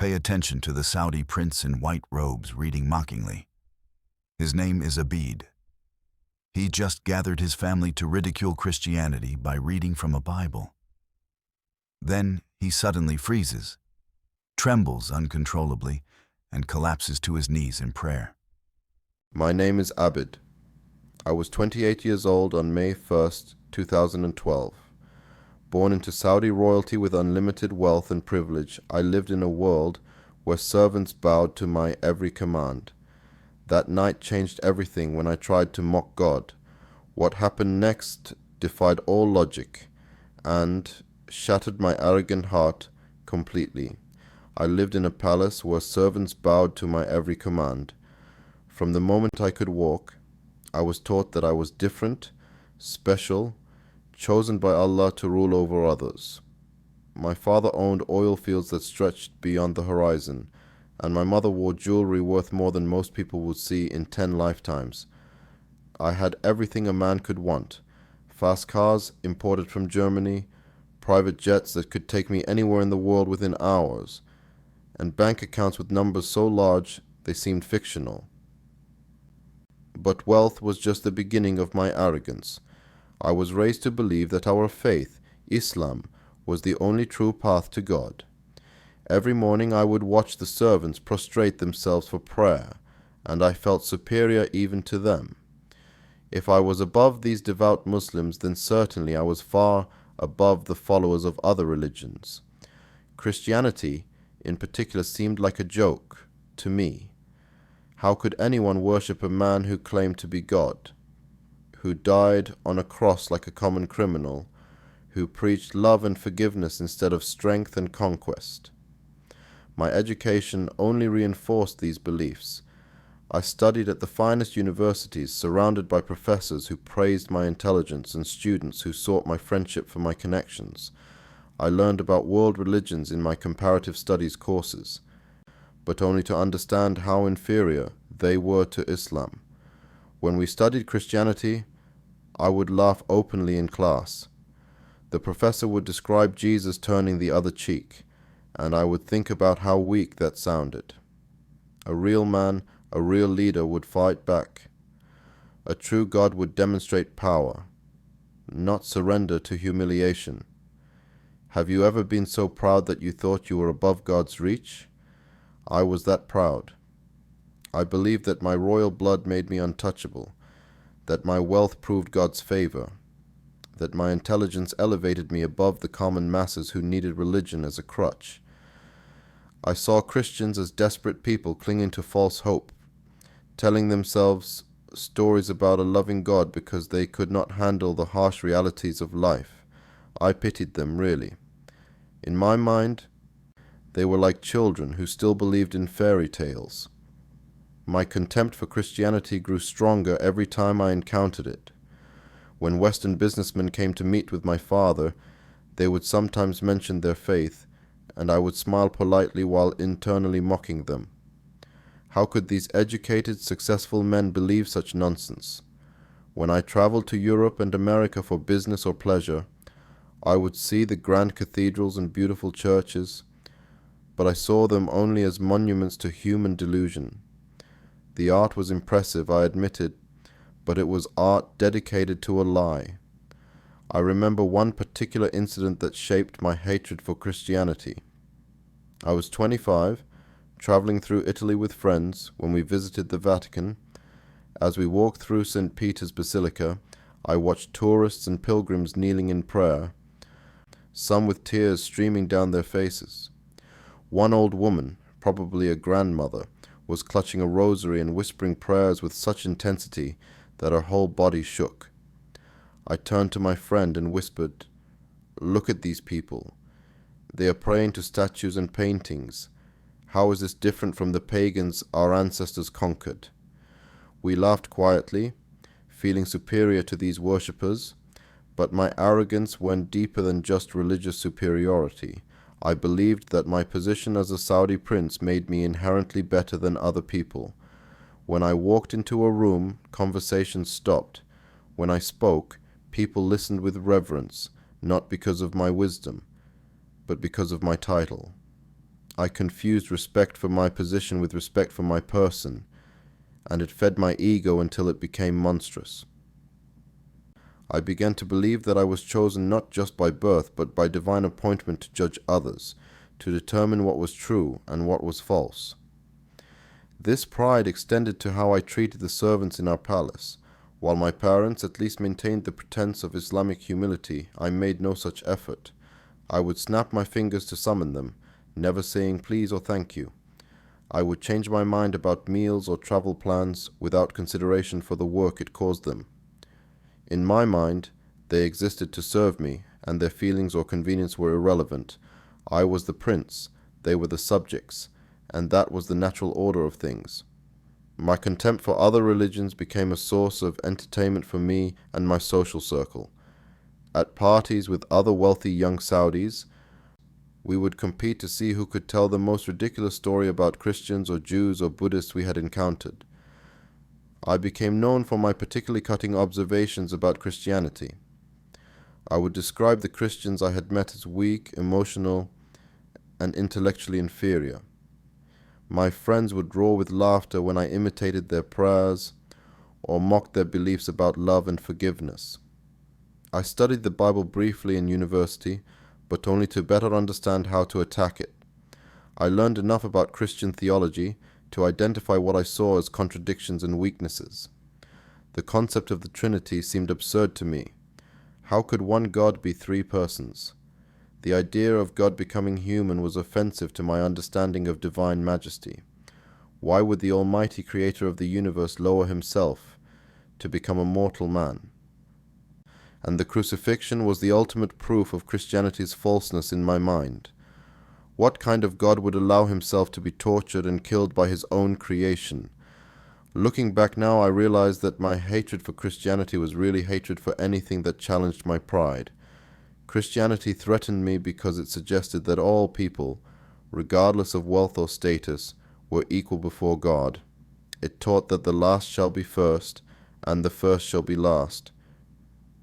Pay attention to the Saudi prince in white robes reading mockingly. His name is Abid. He just gathered his family to ridicule Christianity by reading from a Bible. Then he suddenly freezes, trembles uncontrollably, and collapses to his knees in prayer. My name is Abid. I was 28 years old on May 1st, 2012. Born into Saudi royalty with unlimited wealth and privilege, I lived in a world where servants bowed to my every command. That night changed everything when I tried to mock God. What happened next defied all logic and shattered my arrogant heart completely. I lived in a palace where servants bowed to my every command. From the moment I could walk, I was taught that I was different, special, chosen by Allah to rule over others. My father owned oil fields that stretched beyond the horizon, and my mother wore jewelry worth more than most people would see in 10 lifetimes. I had everything a man could want: fast cars imported from Germany, private jets that could take me anywhere in the world within hours, and bank accounts with numbers so large they seemed fictional. But wealth was just the beginning of my arrogance. I was raised to believe that our faith, Islam, was the only true path to God. Every morning I would watch the servants prostrate themselves for prayer, and I felt superior even to them. If I was above these devout Muslims, then certainly I was far above the followers of other religions. Christianity, in particular, seemed like a joke to me. How could anyone worship a man who claimed to be God, who died on a cross like a common criminal, who preached love and forgiveness instead of strength and conquest? My education only reinforced these beliefs. I studied at the finest universities, surrounded by professors who praised my intelligence and students who sought my friendship for my connections. I learned about world religions in my comparative studies courses, but only to understand how inferior they were to Islam. When we studied Christianity, I would laugh openly in class. The professor would describe Jesus turning the other cheek, and I would think about how weak that sounded. A real man, a real leader would fight back. A true God would demonstrate power, not surrender to humiliation. Have you ever been so proud that you thought you were above God's reach? I was that proud. I believed that my royal blood made me untouchable, that my wealth proved God's favor, that my intelligence elevated me above the common masses who needed religion as a crutch. I saw Christians as desperate people clinging to false hope, telling themselves stories about a loving God because they could not handle the harsh realities of life. I pitied them, really. In my mind, they were like children who still believed in fairy tales. My contempt for Christianity grew stronger every time I encountered it. When Western businessmen came to meet with my father, they would sometimes mention their faith, and I would smile politely while internally mocking them. How could these educated, successful men believe such nonsense? When I traveled to Europe and America for business or pleasure, I would see the grand cathedrals and beautiful churches, but I saw them only as monuments to human delusion. The art was impressive, I admitted, but it was art dedicated to a lie. I remember one particular incident that shaped my hatred for Christianity. I was 25, traveling through Italy with friends when we visited the Vatican. As we walked through St. Peter's Basilica, I watched tourists and pilgrims kneeling in prayer, some with tears streaming down their faces. One old woman, probably a grandmother, was clutching a rosary and whispering prayers with such intensity that her whole body shook. I turned to my friend and whispered, "Look at these people. They are praying to statues and paintings. How is this different from the pagans our ancestors conquered?" We laughed quietly, feeling superior to these worshippers, but my arrogance went deeper than just religious superiority. I believed that my position as a Saudi prince made me inherently better than other people. When I walked into a room, conversation stopped. When I spoke, people listened with reverence, not because of my wisdom, but because of my title. I confused respect for my position with respect for my person, and it fed my ego until it became monstrous. I began to believe that I was chosen not just by birth, but by divine appointment to judge others, to determine what was true and what was false. This pride extended to how I treated the servants in our palace. While my parents at least maintained the pretense of Islamic humility, I made no such effort. I would snap my fingers to summon them, never saying please or thank you. I would change my mind about meals or travel plans without consideration for the work it caused them. In my mind, they existed to serve me, and their feelings or convenience were irrelevant. I was the prince, they were the subjects, and that was the natural order of things. My contempt for other religions became a source of entertainment for me and my social circle. At parties with other wealthy young Saudis, we would compete to see who could tell the most ridiculous story about Christians or Jews or Buddhists we had encountered. I became known for my particularly cutting observations about Christianity. I would describe the Christians I had met as weak, emotional, and intellectually inferior. My friends would roar with laughter when I imitated their prayers or mocked their beliefs about love and forgiveness. I studied the Bible briefly in university, but only to better understand how to attack it. I learned enough about Christian theology to identify what I saw as contradictions and weaknesses. The concept of the Trinity seemed absurd to me. How could one God be three persons? The idea of God becoming human was offensive to my understanding of divine majesty. Why would the almighty creator of the universe lower himself to become a mortal man? And the crucifixion was the ultimate proof of Christianity's falseness in my mind. What kind of God would allow himself to be tortured and killed by his own creation? Looking back now, I realize that my hatred for Christianity was really hatred for anything that challenged my pride. Christianity threatened me because it suggested that all people, regardless of wealth or status, were equal before God. It taught that the last shall be first, and the first shall be last,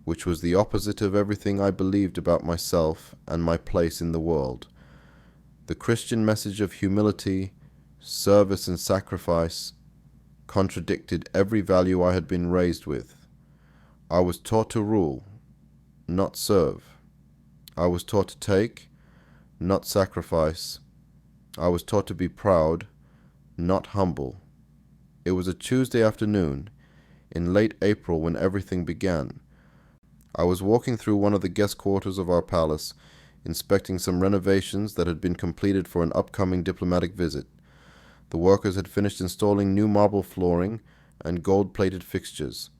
which was the opposite of everything I believed about myself and my place in the world. The Christian message of humility, service, and sacrifice contradicted every value I had been raised with. I was taught to rule, not serve. I was taught to take, not sacrifice. I was taught to be proud, not humble. It was a Tuesday afternoon, in late April, when everything began. I was walking through one of the guest quarters of our palace, inspecting some renovations that had been completed for an upcoming diplomatic visit. The workers had finished installing new marble flooring and gold-plated fixtures,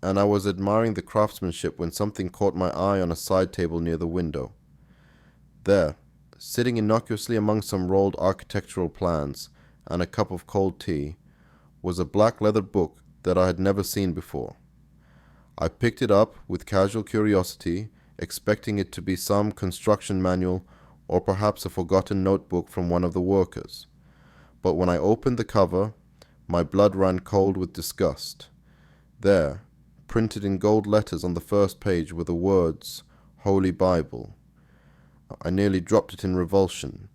and I was admiring the craftsmanship when something caught my eye on a side table near the window. There, sitting innocuously among some rolled architectural plans and a cup of cold tea, was a black leather book that I had never seen before. I picked it up with casual curiosity, expecting it to be some construction manual or perhaps a forgotten notebook from one of the workers. But when I opened the cover, my blood ran cold with disgust. There, printed in gold letters on the first page, were the words, Holy Bible. I nearly dropped it in revulsion.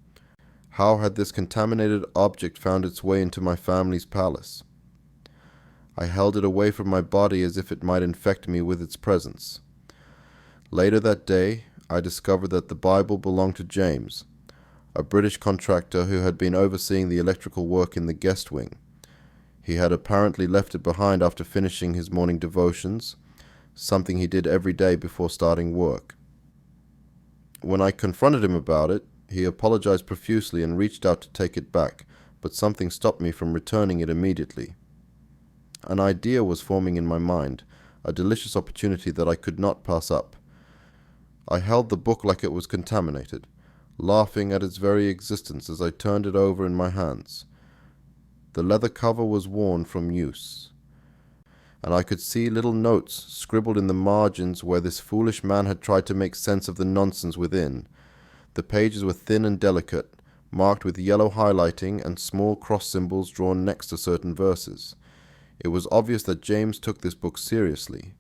How had this contaminated object found its way into my family's palace? I held it away from my body as if it might infect me with its presence. Later that day, I discovered that the Bible belonged to James, a British contractor who had been overseeing the electrical work in the guest wing. He had apparently left it behind after finishing his morning devotions, something he did every day before starting work. When I confronted him about it, he apologized profusely and reached out to take it back, but something stopped me from returning it immediately. An idea was forming in my mind, a delicious opportunity that I could not pass up. I held the book like it was contaminated, laughing at its very existence as I turned it over in my hands. The leather cover was worn from use, and I could see little notes scribbled in the margins where this foolish man had tried to make sense of the nonsense within. The pages were thin and delicate, marked with yellow highlighting and small cross symbols drawn next to certain verses. It was obvious that James took this book seriously,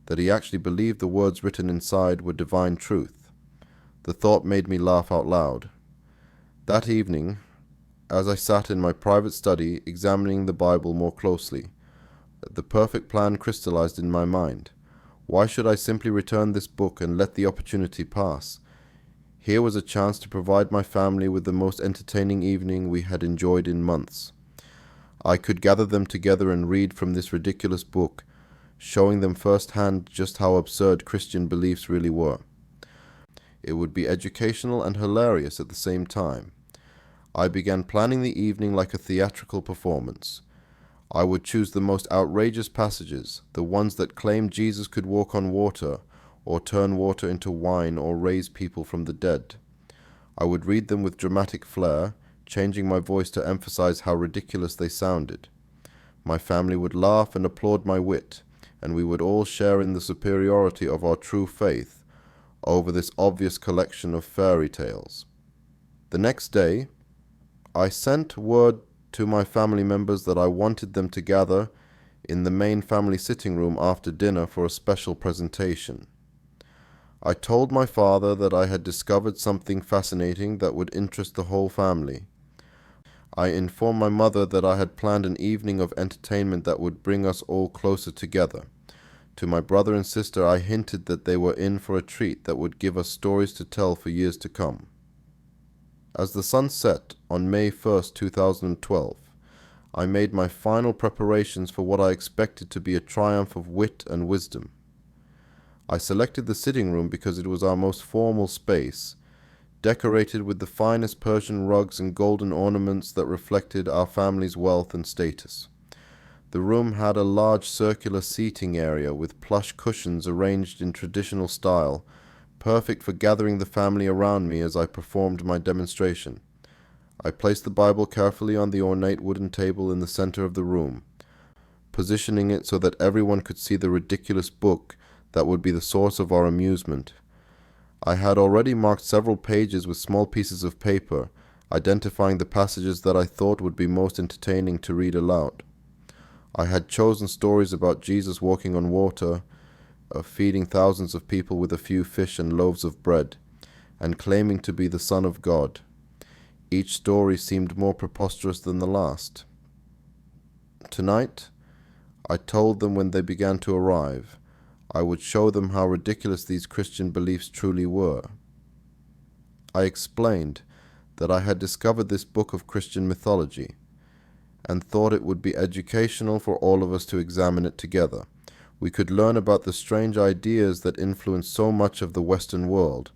that he actually believed the words written inside were divine truth. The thought made me laugh out loud. That evening, as I sat in my private study examining the Bible more closely, the perfect plan crystallized in my mind. Why should I simply return this book and let the opportunity pass? Here was a chance to provide my family with the most entertaining evening we had enjoyed in months. I could gather them together and read from this ridiculous book, showing them firsthand just how absurd Christian beliefs really were. It would be educational and hilarious at the same time. I began planning the evening like a theatrical performance. I would choose the most outrageous passages, the ones that claimed Jesus could walk on water, or turn water into wine, or raise people from the dead. I would read them with dramatic flair, changing my voice to emphasize how ridiculous they sounded. My family would laugh and applaud my wit, and we would all share in the superiority of our true faith over this obvious collection of fairy tales. The next day, I sent word to my family members that I wanted them to gather in the main family sitting room after dinner for a special presentation. I told my father that I had discovered something fascinating that would interest the whole family. I informed my mother that I had planned an evening of entertainment that would bring us all closer together. To my brother and sister, I hinted that they were in for a treat that would give us stories to tell for years to come. As the sun set on May 1st, 2012, I made my final preparations for what I expected to be a triumph of wit and wisdom. I selected the sitting room because it was our most formal space, decorated with the finest Persian rugs and golden ornaments that reflected our family's wealth and status. The room had a large circular seating area with plush cushions arranged in traditional style, perfect for gathering the family around me as I performed my demonstration. I placed the Bible carefully on the ornate wooden table in the center of the room, positioning it so that everyone could see the ridiculous book that would be the source of our amusement. I had already marked several pages with small pieces of paper, identifying the passages that I thought would be most entertaining to read aloud. I had chosen stories about Jesus walking on water, feeding thousands of people with a few fish and loaves of bread, and claiming to be the Son of God. Each story seemed more preposterous than the last. Tonight, I told them when they began to arrive, I would show them how ridiculous these Christian beliefs truly were. I explained that I had discovered this book of Christian mythology, and thought it would be educational for all of us to examine it together. We could learn about the strange ideas that influence so much of the Western world,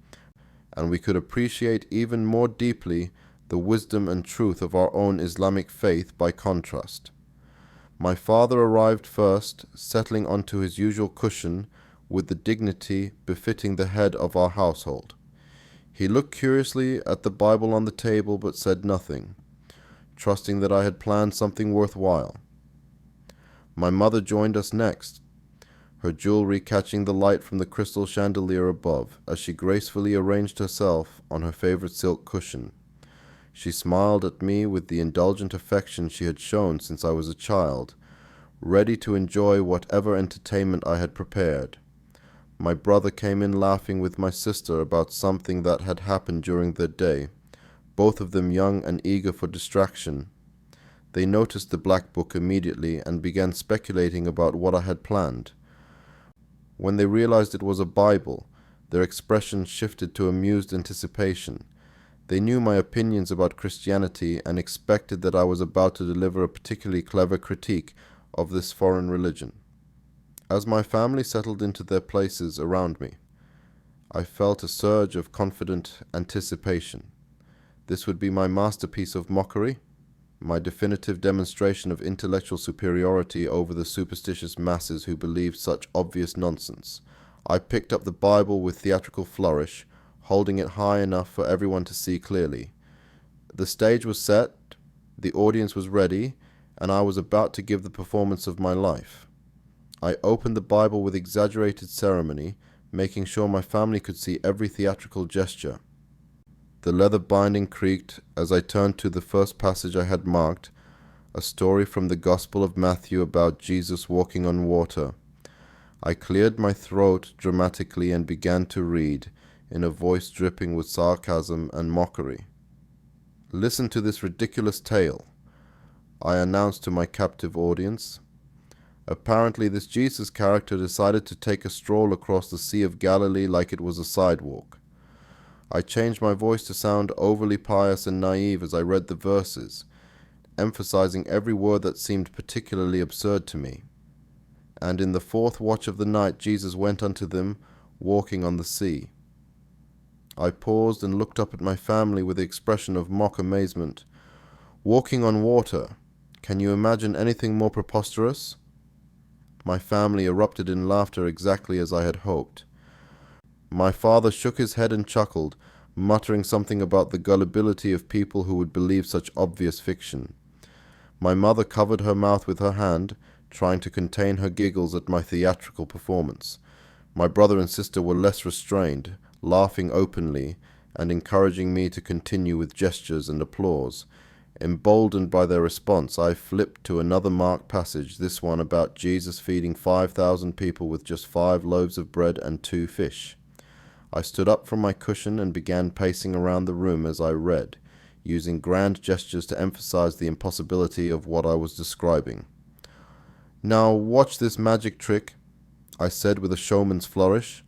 and we could appreciate even more deeply the wisdom and truth of our own Islamic faith by contrast. My father arrived first, settling onto his usual cushion with the dignity befitting the head of our household. He looked curiously at the Bible on the table but said nothing, trusting that I had planned something worthwhile. My mother joined us next, her jewelry catching the light from the crystal chandelier above, as she gracefully arranged herself on her favorite silk cushion. She smiled at me with the indulgent affection she had shown since I was a child, ready to enjoy whatever entertainment I had prepared. My brother came in laughing with my sister about something that had happened during the day, both of them young and eager for distraction. They noticed the black book immediately and began speculating about what I had planned. When they realized it was a Bible, their expression shifted to amused anticipation. They knew my opinions about Christianity and expected that I was about to deliver a particularly clever critique of this foreign religion. As my family settled into their places around me, I felt a surge of confident anticipation. This would be my masterpiece of mockery, my definitive demonstration of intellectual superiority over the superstitious masses who believed such obvious nonsense. I picked up the Bible with theatrical flourish, holding it high enough for everyone to see clearly. The stage was set, the audience was ready, and I was about to give the performance of my life. I opened the Bible with exaggerated ceremony, making sure my family could see every theatrical gesture. The leather binding creaked as I turned to the first passage I had marked, a story from the Gospel of Matthew about Jesus walking on water. I cleared my throat dramatically and began to read, in a voice dripping with sarcasm and mockery. "Listen to this ridiculous tale," I announced to my captive audience. Apparently, this Jesus character decided to take a stroll across the Sea of Galilee like it was a sidewalk. I changed my voice to sound overly pious and naive as I read the verses, emphasizing every word that seemed particularly absurd to me. "And in the fourth watch of the night Jesus went unto them, walking on the sea." I paused and looked up at my family with the expression of mock amazement. "Walking on water? Can you imagine anything more preposterous?" My family erupted in laughter exactly as I had hoped. My father shook his head and chuckled, muttering something about the gullibility of people who would believe such obvious fiction. My mother covered her mouth with her hand, trying to contain her giggles at my theatrical performance. My brother and sister were less restrained, laughing openly and encouraging me to continue with gestures and applause. Emboldened by their response, I flipped to another marked passage, this one about Jesus feeding 5,000 people with just 5 loaves of bread and 2 fish. I stood up from my cushion and began pacing around the room as I read, using grand gestures to emphasize the impossibility of what I was describing. "Now watch this magic trick," I said with a showman's flourish.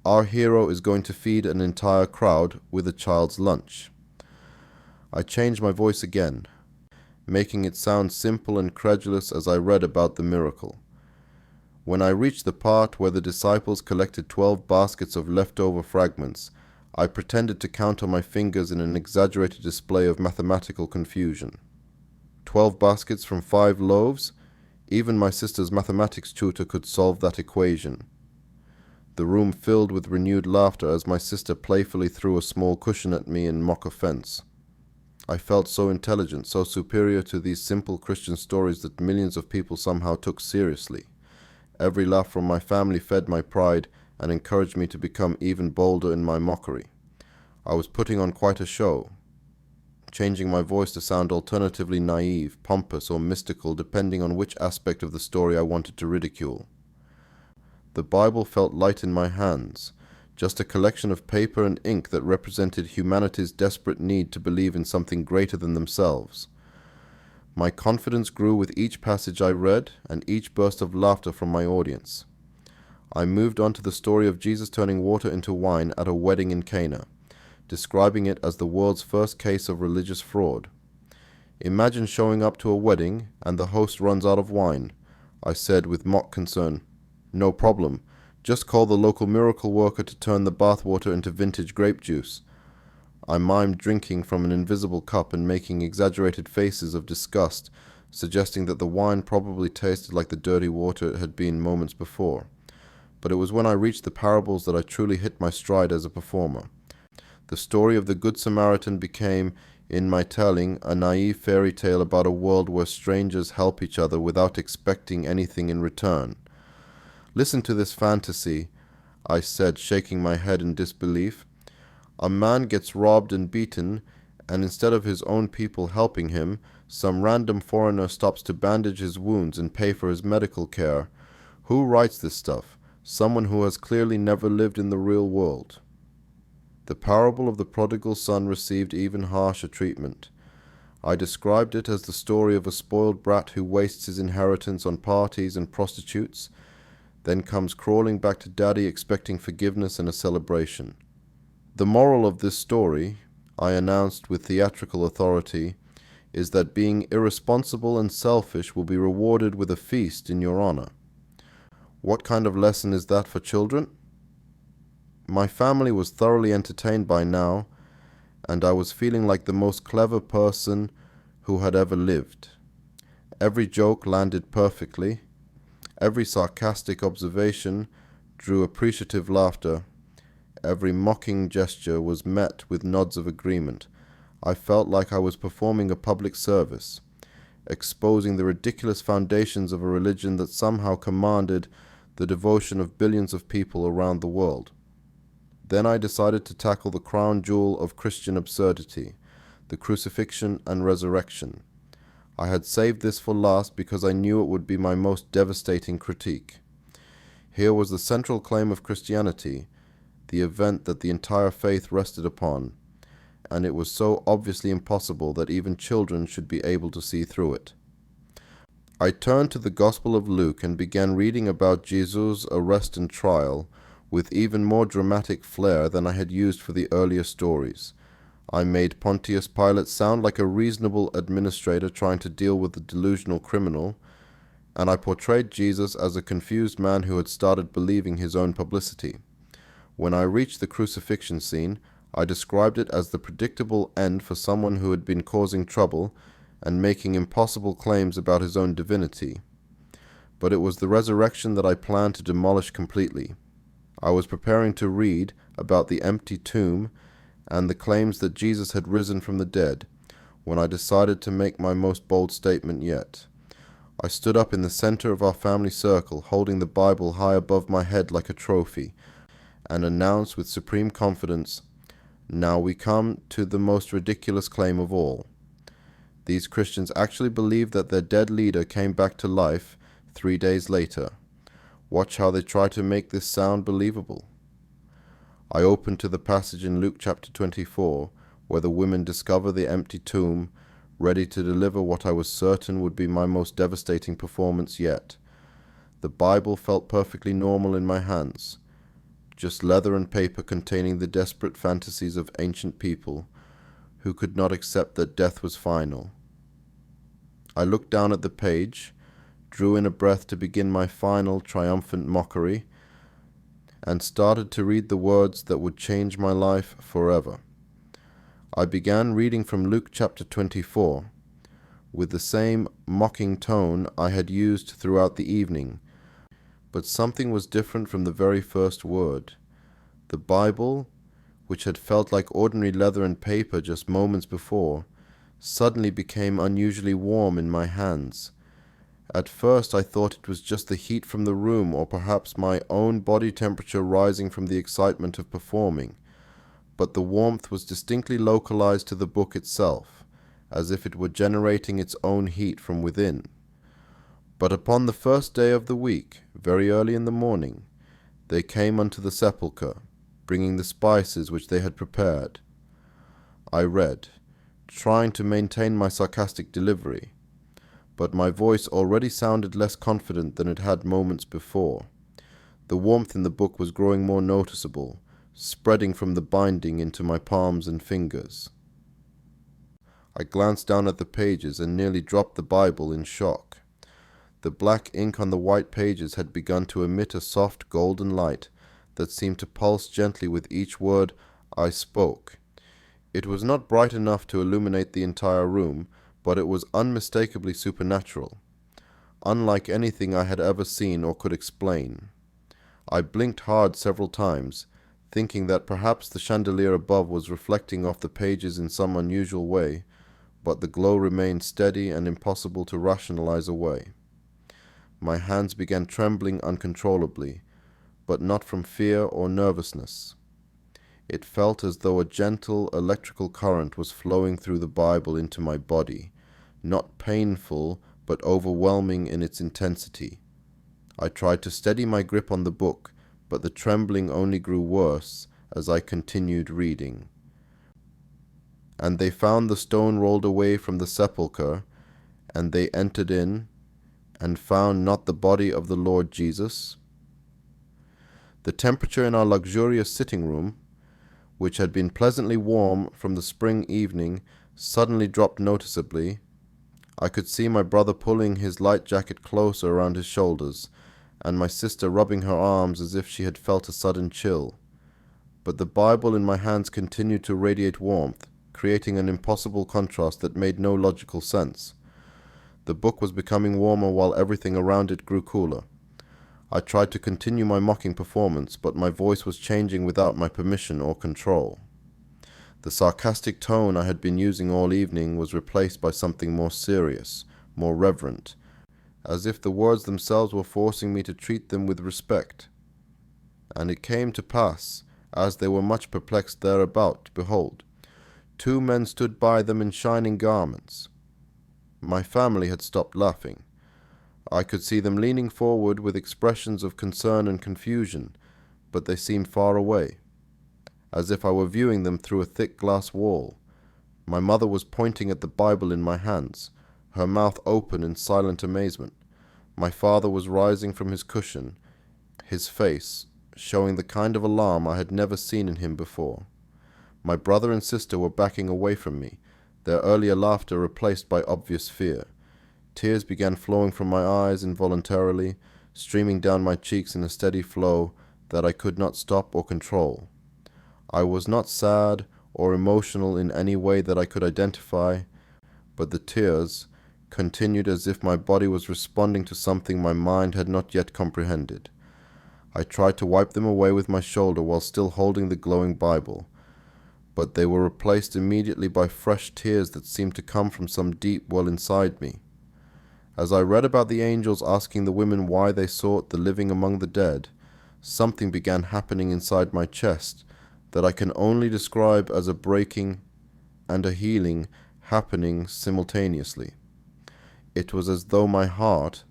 "Our hero is going to feed an entire crowd with a child's lunch." I changed my voice again, making it sound simple and credulous as I read about the miracle. When I reached the part where the disciples collected 12 baskets of leftover fragments, I pretended to count on my fingers in an exaggerated display of mathematical confusion. 12 baskets from 5 loaves? Even my sister's mathematics tutor could solve that equation. The room filled with renewed laughter as my sister playfully threw a small cushion at me in mock offense. I felt so intelligent, so superior to these simple Christian stories that millions of people somehow took seriously. Every laugh from my family fed my pride and encouraged me to become even bolder in my mockery. I was putting on quite a show, changing my voice to sound alternatively naive, pompous, or mystical depending on which aspect of the story I wanted to ridicule. The Bible felt light in my hands, just a collection of paper and ink that represented humanity's desperate need to believe in something greater than themselves. My confidence grew with each passage I read and each burst of laughter from my audience. I moved on to the story of Jesus turning water into wine at a wedding in Cana, describing it as the world's first case of religious fraud. "Imagine showing up to a wedding and the host runs out of wine," I said with mock concern. "No problem. Just call the local miracle worker to turn the bathwater into vintage grape juice." I mimed drinking from an invisible cup and making exaggerated faces of disgust, suggesting that the wine probably tasted like the dirty water it had been moments before. But it was when I reached the parables that I truly hit my stride as a performer. The story of the Good Samaritan became, in my telling, a naive fairy tale about a world where strangers help each other without expecting anything in return. "Listen to this fantasy," I said, shaking my head in disbelief. "A man gets robbed and beaten, and instead of his own people helping him, some random foreigner stops to bandage his wounds and pay for his medical care. Who writes this stuff? Someone who has clearly never lived in the real world." The parable of the prodigal son received even harsher treatment. I described it as the story of a spoiled brat who wastes his inheritance on parties and prostitutes, then comes crawling back to daddy expecting forgiveness and a celebration. "The moral of this story," I announced with theatrical authority, "is that being irresponsible and selfish will be rewarded with a feast in your honor." What kind of lesson is that for children? My family was thoroughly entertained by now, and I was feeling like the most clever person who had ever lived. Every joke landed perfectly. Every sarcastic observation drew appreciative laughter. Every mocking gesture was met with nods of agreement. I felt like I was performing a public service, exposing the ridiculous foundations of a religion that somehow commanded the devotion of billions of people around the world. Then I decided to tackle the crown jewel of Christian absurdity, the crucifixion and resurrection. I had saved this for last because I knew it would be my most devastating critique. Here was the central claim of Christianity, the event that the entire faith rested upon, and it was so obviously impossible that even children should be able to see through it. I turned to the Gospel of Luke and began reading about Jesus' arrest and trial with even more dramatic flair than I had used for the earlier stories. I made Pontius Pilate sound like a reasonable administrator trying to deal with a delusional criminal, and I portrayed Jesus as a confused man who had started believing his own publicity. When I reached the crucifixion scene, I described it as the predictable end for someone who had been causing trouble and making impossible claims about his own divinity. But it was the resurrection that I planned to demolish completely. I was preparing to read about the empty tomb and the claims that Jesus had risen from the dead when I decided to make my most bold statement yet. I stood up in the center of our family circle, holding the Bible high above my head like a trophy, and announced with supreme confidence, "Now we come to the most ridiculous claim of all. These Christians actually believe that their dead leader came back to life 3 days later. Watch how they try to make this sound believable." I opened to the passage in Luke chapter 24, where the women discover the empty tomb, ready to deliver what I was certain would be my most devastating performance yet. The Bible felt perfectly normal in my hands, just leather and paper containing the desperate fantasies of ancient people who could not accept that death was final. I looked down at the page, drew in a breath to begin my final triumphant mockery, and started to read the words that would change my life forever. I began reading from Luke chapter 24, with the same mocking tone I had used throughout the evening, but something was different from the very first word. The Bible, which had felt like ordinary leather and paper just moments before, suddenly became unusually warm in my hands. At first I thought it was just the heat from the room, or perhaps my own body temperature rising from the excitement of performing, but the warmth was distinctly localized to the book itself, as if it were generating its own heat from within. But upon the first day of the week, very early in the morning, they came unto the sepulchre, bringing the spices which they had prepared. I read, trying to maintain my sarcastic delivery, but my voice already sounded less confident than it had moments before. The warmth in the book was growing more noticeable, spreading from the binding into my palms and fingers. I glanced down at the pages and nearly dropped the Bible in shock. The black ink on the white pages had begun to emit a soft golden light that seemed to pulse gently with each word I spoke. It was not bright enough to illuminate the entire room, but it was unmistakably supernatural, unlike anything I had ever seen or could explain. I blinked hard several times, thinking that perhaps the chandelier above was reflecting off the pages in some unusual way, but the glow remained steady and impossible to rationalize away. My hands began trembling uncontrollably, but not from fear or nervousness. It felt as though a gentle electrical current was flowing through the Bible into my body, not painful, but overwhelming in its intensity. I tried to steady my grip on the book, but the trembling only grew worse as I continued reading. "And they found the stone rolled away from the sepulchre, and they entered in, and found not the body of the Lord Jesus." The temperature in our luxurious sitting room, which had been pleasantly warm from the spring evening, suddenly dropped noticeably. I could see my brother pulling his light jacket closer around his shoulders, and my sister rubbing her arms as if she had felt a sudden chill. But the Bible in my hands continued to radiate warmth, creating an impossible contrast that made no logical sense. The book was becoming warmer while everything around it grew cooler. I tried to continue my mocking performance, but my voice was changing without my permission or control. The sarcastic tone I had been using all evening was replaced by something more serious, more reverent, as if the words themselves were forcing me to treat them with respect. And it came to pass, as they were much perplexed thereabout, behold, 2 men stood by them in shining garments. My family had stopped laughing. I could see them leaning forward with expressions of concern and confusion, but they seemed far away, as if I were viewing them through a thick glass wall, My mother was pointing at the Bible in my hands, her mouth open in silent amazement. My father was rising from his cushion, his face showing the kind of alarm I had never seen in him before. My brother and sister were backing away from me, their earlier laughter replaced by obvious fear. Tears began flowing from my eyes involuntarily, streaming down my cheeks in a steady flow that I could not stop or control. I was not sad or emotional in any way that I could identify, but the tears continued as if my body was responding to something my mind had not yet comprehended. I tried to wipe them away with my shoulder while still holding the glowing Bible, but they were replaced immediately by fresh tears that seemed to come from some deep well inside me. As I read about the angels asking the women why they sought the living among the dead, something began happening inside my chest that I can only describe as a breaking and a healing happening simultaneously. It was as though my heart,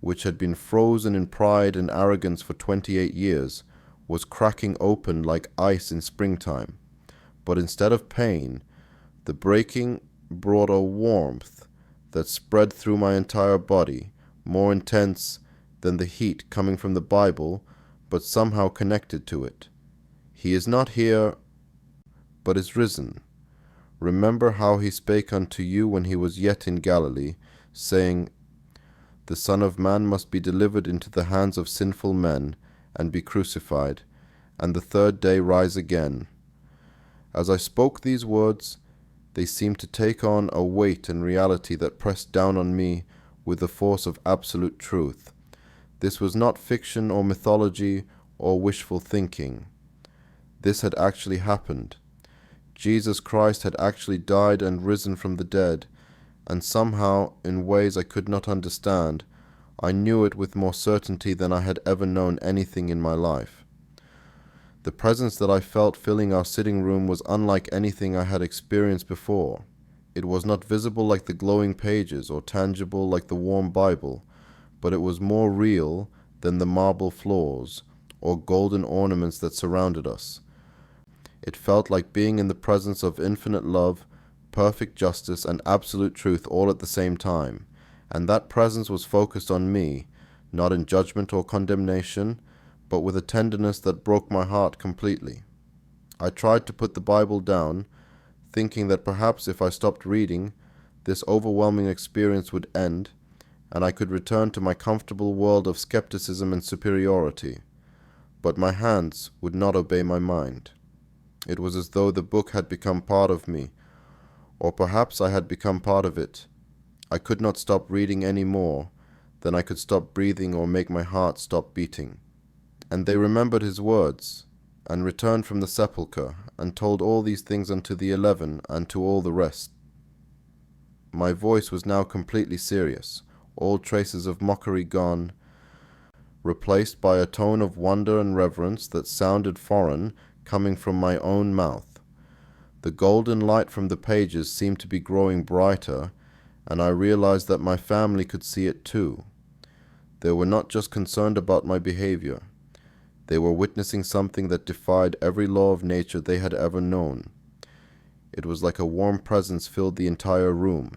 which had been frozen in pride and arrogance for 28 years, was cracking open like ice in springtime. But instead of pain, the breaking brought a warmth that spread through my entire body, more intense than the heat coming from the Bible, but somehow connected to it. He is not here, but is risen. Remember how he spake unto you when he was yet in Galilee, saying, The Son of Man must be delivered into the hands of sinful men, and be crucified, and the third day rise again. As I spoke these words, they seemed to take on a weight and reality that pressed down on me with the force of absolute truth. This was not fiction or mythology or wishful thinking. This had actually happened. Jesus Christ had actually died and risen from the dead, and somehow, in ways I could not understand, I knew it with more certainty than I had ever known anything in my life. The presence that I felt filling our sitting room was unlike anything I had experienced before. It was not visible like the glowing pages or tangible like the warm Bible, but it was more real than the marble floors or golden ornaments that surrounded us. It felt like being in the presence of infinite love, perfect justice, and absolute truth all at the same time, and that presence was focused on me, not in judgment or condemnation, but with a tenderness that broke my heart completely. I tried to put the Bible down, thinking that perhaps if I stopped reading, this overwhelming experience would end, and I could return to my comfortable world of skepticism and superiority. But my hands would not obey my mind. It was as though the book had become part of me, or perhaps I had become part of it. I could not stop reading any more than I could stop breathing or make my heart stop beating. And they remembered his words, and returned from the sepulchre, and told all these things unto the 11 and to all the rest. My voice was now completely serious, all traces of mockery gone, replaced by a tone of wonder and reverence that sounded foreign, coming from my own mouth. The golden light from the pages seemed to be growing brighter, and I realized that my family could see it too. They were not just concerned about my behavior. They were witnessing something that defied every law of nature they had ever known. It was like a warm presence filled the entire room,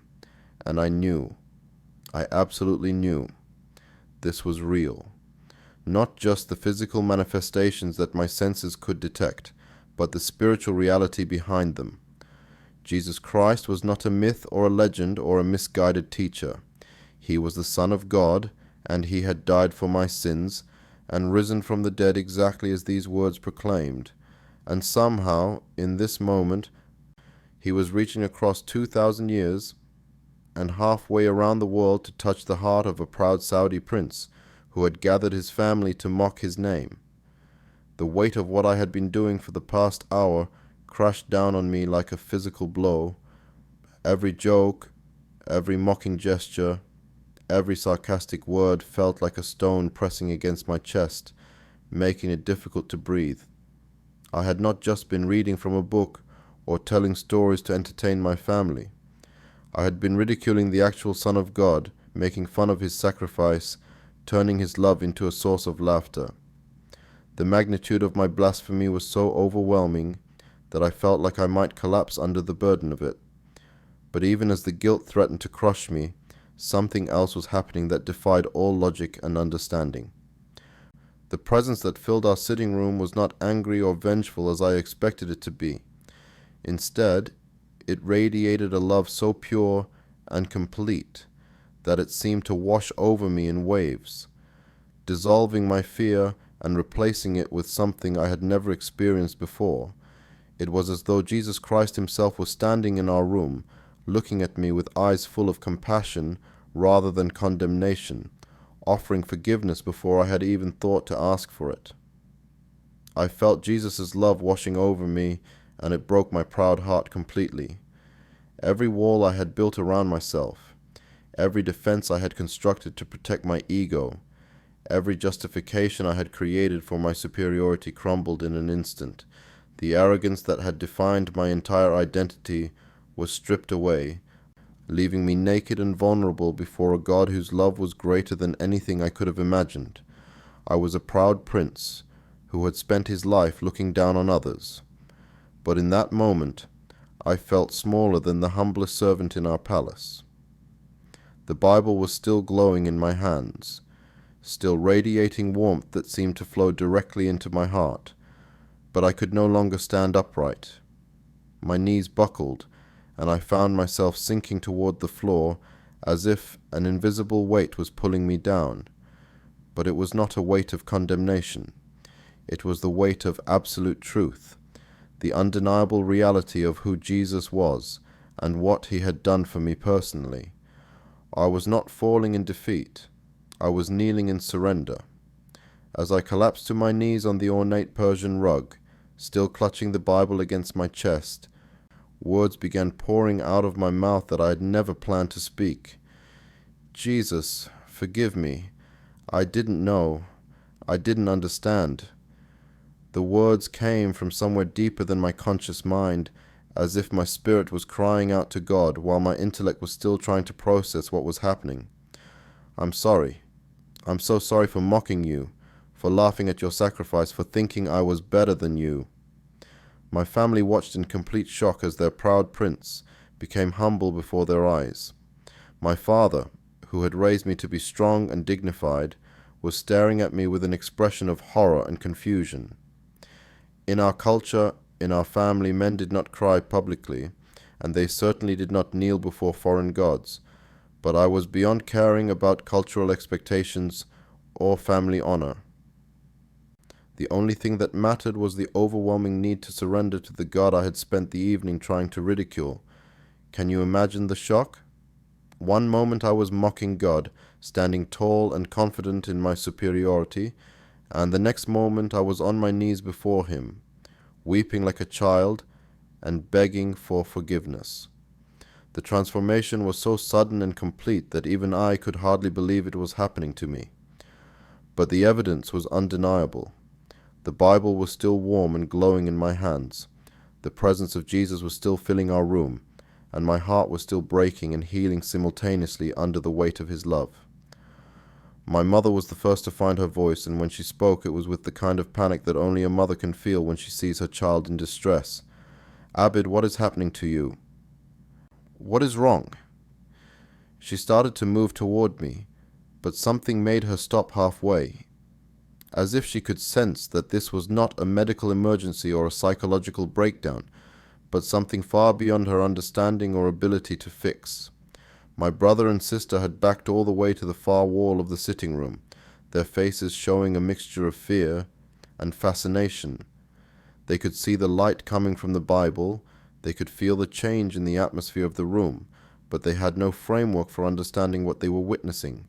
and I absolutely knew, this was real. Not just the physical manifestations that my senses could detect, but the spiritual reality behind them. Jesus Christ was not a myth or a legend or a misguided teacher. He was the Son of God, and he had died for my sins, and risen from the dead exactly as these words proclaimed. And somehow, in this moment, he was reaching across 2,000 years and halfway around the world to touch the heart of a proud Saudi prince who had gathered his family to mock his name. The weight of what I had been doing for the past hour crashed down on me like a physical blow. Every joke, every mocking gesture, every sarcastic word felt like a stone pressing against my chest, making it difficult to breathe. I had not just been reading from a book or telling stories to entertain my family. I had been ridiculing the actual Son of God, making fun of his sacrifice, turning his love into a source of laughter. The magnitude of my blasphemy was so overwhelming that I felt like I might collapse under the burden of it. But even as the guilt threatened to crush me, something else was happening that defied all logic and understanding. The presence that filled our sitting room was not angry or vengeful as I expected it to be. Instead, it radiated a love so pure and complete that it seemed to wash over me in waves, dissolving my fear and replacing it with something I had never experienced before. It was as though Jesus Christ himself was standing in our room, looking at me with eyes full of compassion rather than condemnation, offering forgiveness before I had even thought to ask for it. I felt Jesus' love washing over me, and it broke my proud heart completely. Every wall I had built around myself, every defense I had constructed to protect my ego, every justification I had created for my superiority crumbled in an instant. The arrogance that had defined my entire identity was stripped away, leaving me naked and vulnerable before a God whose love was greater than anything I could have imagined. I was a proud prince who had spent his life looking down on others. But in that moment, I felt smaller than the humblest servant in our palace. The Bible was still glowing in my hands, still radiating warmth that seemed to flow directly into my heart, but I could no longer stand upright. My knees buckled, and I found myself sinking toward the floor as if an invisible weight was pulling me down. But it was not a weight of condemnation. It was the weight of absolute truth, the undeniable reality of who Jesus was and what he had done for me personally. I was not falling in defeat. I was kneeling in surrender. As I collapsed to my knees on the ornate Persian rug, still clutching the Bible against my chest, words began pouring out of my mouth that I had never planned to speak. Jesus, forgive me. I didn't know. I didn't understand. The words came from somewhere deeper than my conscious mind, as if my spirit was crying out to God while my intellect was still trying to process what was happening. I'm sorry. I'm so sorry for mocking you, for laughing at your sacrifice, for thinking I was better than you. My family watched in complete shock as their proud prince became humble before their eyes. My father, who had raised me to be strong and dignified, was staring at me with an expression of horror and confusion. In our culture, in our family, men did not cry publicly, and they certainly did not kneel before foreign gods, but I was beyond caring about cultural expectations or family honor. The only thing that mattered was the overwhelming need to surrender to the God I had spent the evening trying to ridicule. Can you imagine the shock? One moment I was mocking God, standing tall and confident in my superiority, and the next moment I was on my knees before him, weeping like a child and begging for forgiveness. The transformation was so sudden and complete that even I could hardly believe it was happening to me. But the evidence was undeniable. The Bible was still warm and glowing in my hands. The presence of Jesus was still filling our room, and my heart was still breaking and healing simultaneously under the weight of his love. My mother was the first to find her voice, and when she spoke it was with the kind of panic that only a mother can feel when she sees her child in distress. Abid, what is happening to you? What is wrong? She started to move toward me, but something made her stop halfway, as if she could sense that this was not a medical emergency or a psychological breakdown, but something far beyond her understanding or ability to fix. My brother and sister had backed all the way to the far wall of the sitting room, their faces showing a mixture of fear and fascination. They could see the light coming from the Bible, they could feel the change in the atmosphere of the room, but they had no framework for understanding what they were witnessing.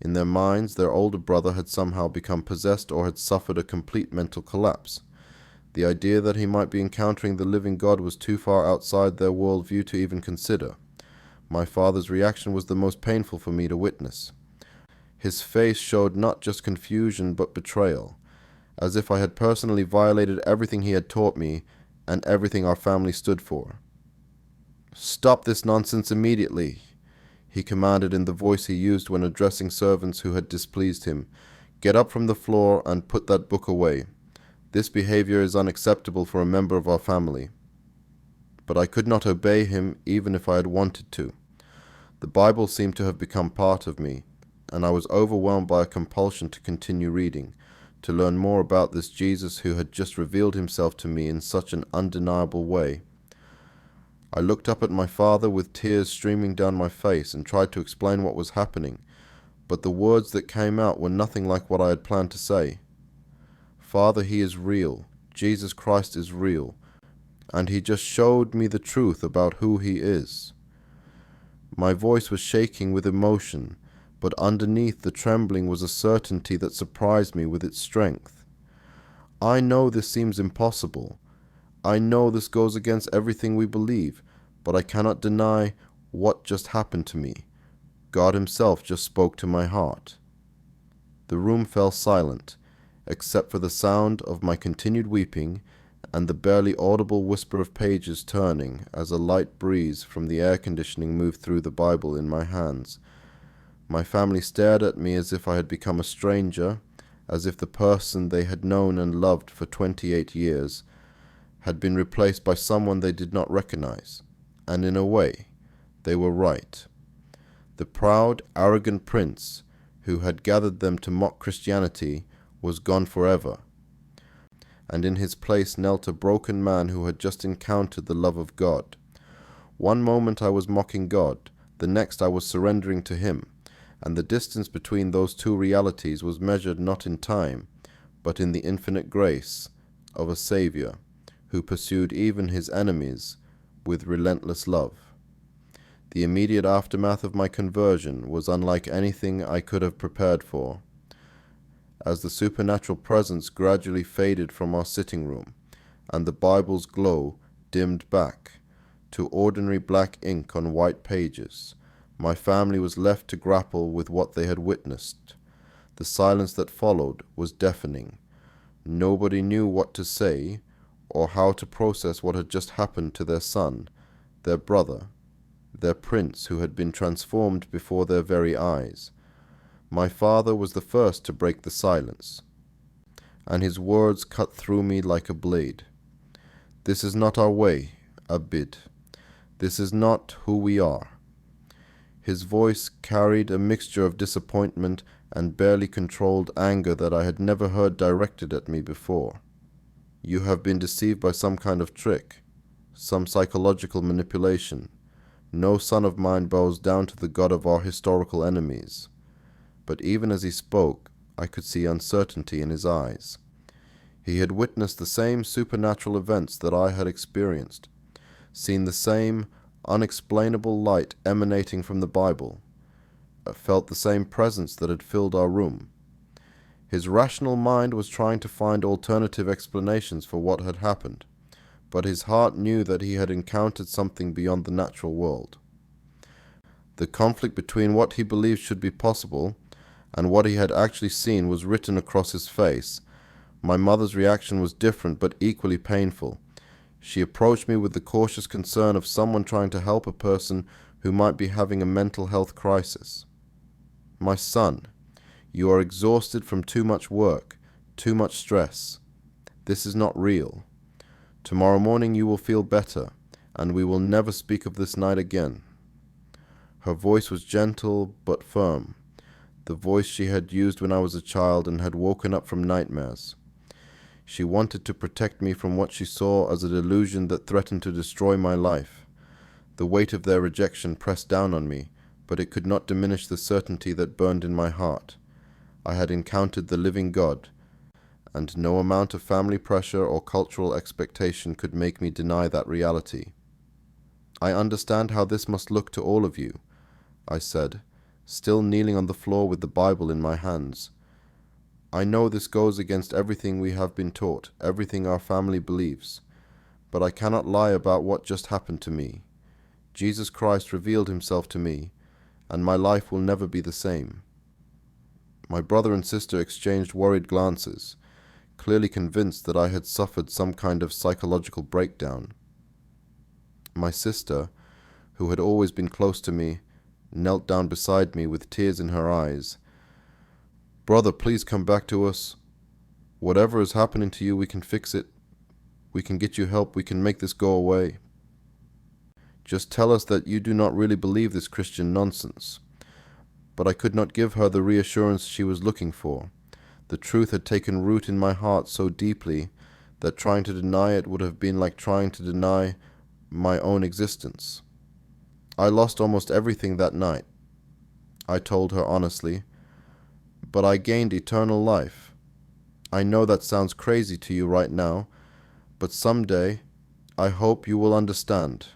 In their minds, their older brother had somehow become possessed or had suffered a complete mental collapse. The idea that he might be encountering the living God was too far outside their worldview to even consider. My father's reaction was the most painful for me to witness. His face showed not just confusion but betrayal, as if I had personally violated everything he had taught me and everything our family stood for. "Stop this nonsense immediately," he commanded in the voice he used when addressing servants who had displeased him. "Get up from the floor and put that book away. This behavior is unacceptable for a member of our family." but I could not obey him even if I had wanted to. The Bible seemed to have become part of me, and I was overwhelmed by a compulsion to continue reading, to learn more about this Jesus who had just revealed himself to me in such an undeniable way. I looked up at my father with tears streaming down my face and tried to explain what was happening, but the words that came out were nothing like what I had planned to say. Father, he is real. Jesus Christ is real, and he just showed me the truth about who he is. My voice was shaking with emotion, but underneath the trembling was a certainty that surprised me with its strength. I know this seems impossible. I know this goes against everything we believe, but I cannot deny what just happened to me. God himself just spoke to my heart. The room fell silent, except for the sound of my continued weeping and the barely audible whisper of pages turning as a light breeze from the air conditioning moved through the Bible in my hands. My family stared at me as if I had become a stranger, as if the person they had known and loved for 28 years had been replaced by someone they did not recognize. And in a way, they were right. The proud, arrogant prince who had gathered them to mock Christianity was gone forever, and in his place knelt a broken man who had just encountered the love of God. One moment I was mocking God, the next I was surrendering to him, and the distance between those two realities was measured not in time, but in the infinite grace of a Savior who pursued even his enemies with relentless love. The immediate aftermath of my conversion was unlike anything I could have prepared for. As the supernatural presence gradually faded from our sitting room, and the Bible's glow dimmed back to ordinary black ink on white pages, my family was left to grapple with what they had witnessed. The silence that followed was deafening. Nobody knew what to say or how to process what had just happened to their son, their brother, their prince who had been transformed before their very eyes. My father was the first to break the silence, and his words cut through me like a blade. This is not our way, Abid. This is not who we are. His voice carried a mixture of disappointment and barely controlled anger that I had never heard directed at me before. You have been deceived by some kind of trick, some psychological manipulation. No son of mine bows down to the God of our historical enemies. But even as he spoke, I could see uncertainty in his eyes. He had witnessed the same supernatural events that I had experienced, seen the same unexplainable light emanating from the Bible, felt the same presence that had filled our room. His rational mind was trying to find alternative explanations for what had happened, but his heart knew that he had encountered something beyond the natural world. The conflict between what he believed should be possible and what he had actually seen was written across his face. My mother's reaction was different but equally painful. She approached me with the cautious concern of someone trying to help a person who might be having a mental health crisis. My son, you are exhausted from too much work, too much stress. This is not real. Tomorrow morning you will feel better, and we will never speak of this night again. Her voice was gentle but firm, the voice she had used when I was a child and had woken up from nightmares. She wanted to protect me from what she saw as a delusion that threatened to destroy my life. The weight of their rejection pressed down on me, but it could not diminish the certainty that burned in my heart. I had encountered the living God, and no amount of family pressure or cultural expectation could make me deny that reality. I understand how this must look to all of you, I said, still kneeling on the floor with the Bible in my hands. I know this goes against everything we have been taught, everything our family believes, but I cannot lie about what just happened to me. Jesus Christ revealed himself to me, and my life will never be the same. My brother and sister exchanged worried glances, clearly convinced that I had suffered some kind of psychological breakdown. My sister, who had always been close to me, knelt down beside me with tears in her eyes. Brother, please come back to us. Whatever is happening to you, we can fix it. We can get you help. We can make this go away. Just tell us that you do not really believe this Christian nonsense." But I could not give her the reassurance she was looking for. The truth had taken root in my heart so deeply that trying to deny it would have been like trying to deny my own existence. I lost almost everything that night, I told her honestly, but I gained eternal life. I know that sounds crazy to you right now, but someday I hope you will understand.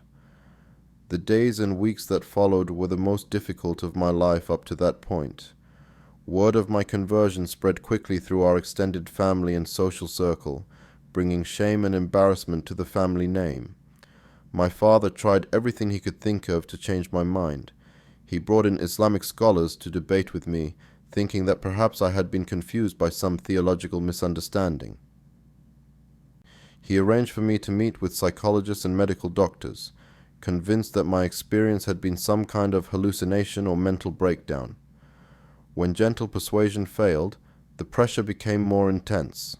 The days and weeks that followed were the most difficult of my life up to that point. Word of my conversion spread quickly through our extended family and social circle, bringing shame and embarrassment to the family name. My father tried everything he could think of to change my mind. He brought in Islamic scholars to debate with me, thinking that perhaps I had been confused by some theological misunderstanding. He arranged for me to meet with psychologists and medical doctors, convinced that my experience had been some kind of hallucination or mental breakdown. When gentle persuasion failed, the pressure became more intense.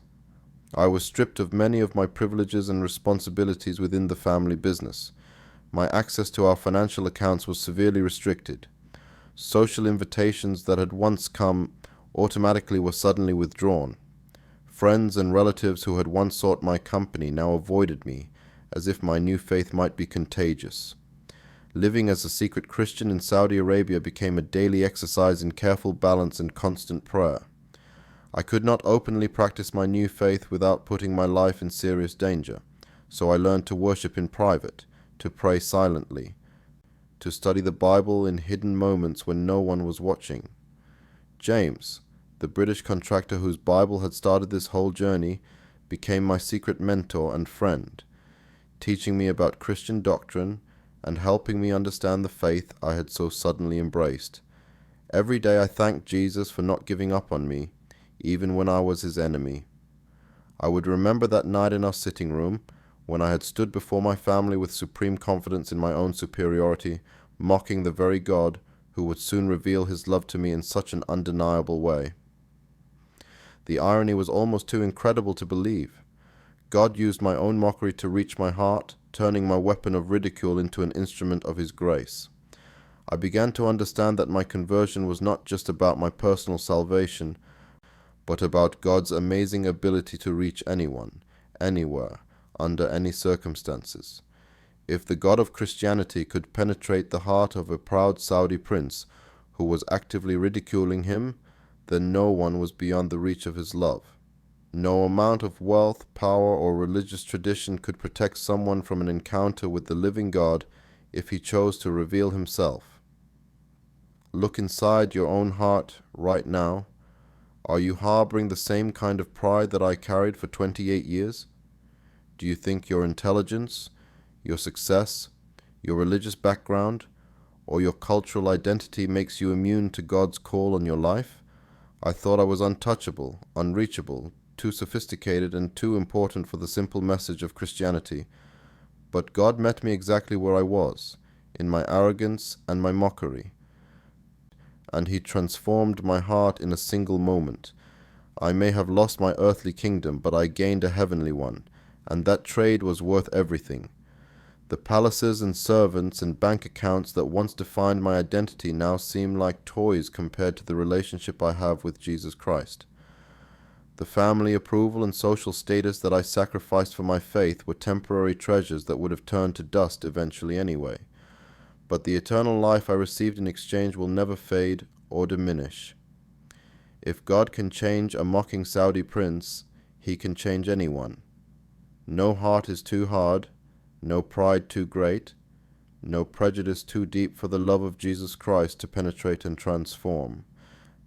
I was stripped of many of my privileges and responsibilities within the family business. My access to our financial accounts was severely restricted. Social invitations that had once come automatically were suddenly withdrawn. Friends and relatives who had once sought my company now avoided me, as if my new faith might be contagious. Living as a secret Christian in Saudi Arabia became a daily exercise in careful balance and constant prayer. I could not openly practice my new faith without putting my life in serious danger, so I learned to worship in private, to pray silently, to study the Bible in hidden moments when no one was watching. James, the British contractor whose Bible had started this whole journey, became my secret mentor and friend, teaching me about Christian doctrine and helping me understand the faith I had so suddenly embraced. Every day I thanked Jesus for not giving up on me, even when I was his enemy. I would remember that night in our sitting room, when I had stood before my family with supreme confidence in my own superiority, mocking the very God who would soon reveal his love to me in such an undeniable way. The irony was almost too incredible to believe. God used my own mockery to reach my heart, turning my weapon of ridicule into an instrument of his grace. I began to understand that my conversion was not just about my personal salvation, but about God's amazing ability to reach anyone, anywhere, under any circumstances. If the God of Christianity could penetrate the heart of a proud Saudi prince who was actively ridiculing him, then no one was beyond the reach of his love. No amount of wealth, power, or religious tradition could protect someone from an encounter with the living God if he chose to reveal himself. Look inside your own heart right now. Are you harboring the same kind of pride that I carried for 28 years? Do you think your intelligence, your success, your religious background, or your cultural identity makes you immune to God's call on your life? I thought I was untouchable, unreachable, too sophisticated and too important for the simple message of Christianity. But God met me exactly where I was, in my arrogance and my mockery. And he transformed my heart in a single moment. I may have lost my earthly kingdom, but I gained a heavenly one, and that trade was worth everything. The palaces and servants and bank accounts that once defined my identity now seem like toys compared to the relationship I have with Jesus Christ. The family approval and social status that I sacrificed for my faith were temporary treasures that would have turned to dust eventually anyway. But the eternal life I received in exchange will never fade or diminish. If God can change a mocking Saudi prince, he can change anyone. No heart is too hard, no pride too great, no prejudice too deep for the love of Jesus Christ to penetrate and transform.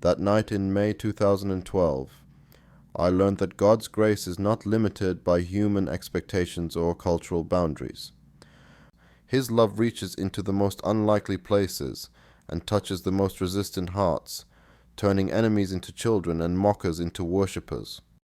That night in May 2012, I learned that God's grace is not limited by human expectations or cultural boundaries. His love reaches into the most unlikely places and touches the most resistant hearts, turning enemies into children and mockers into worshippers.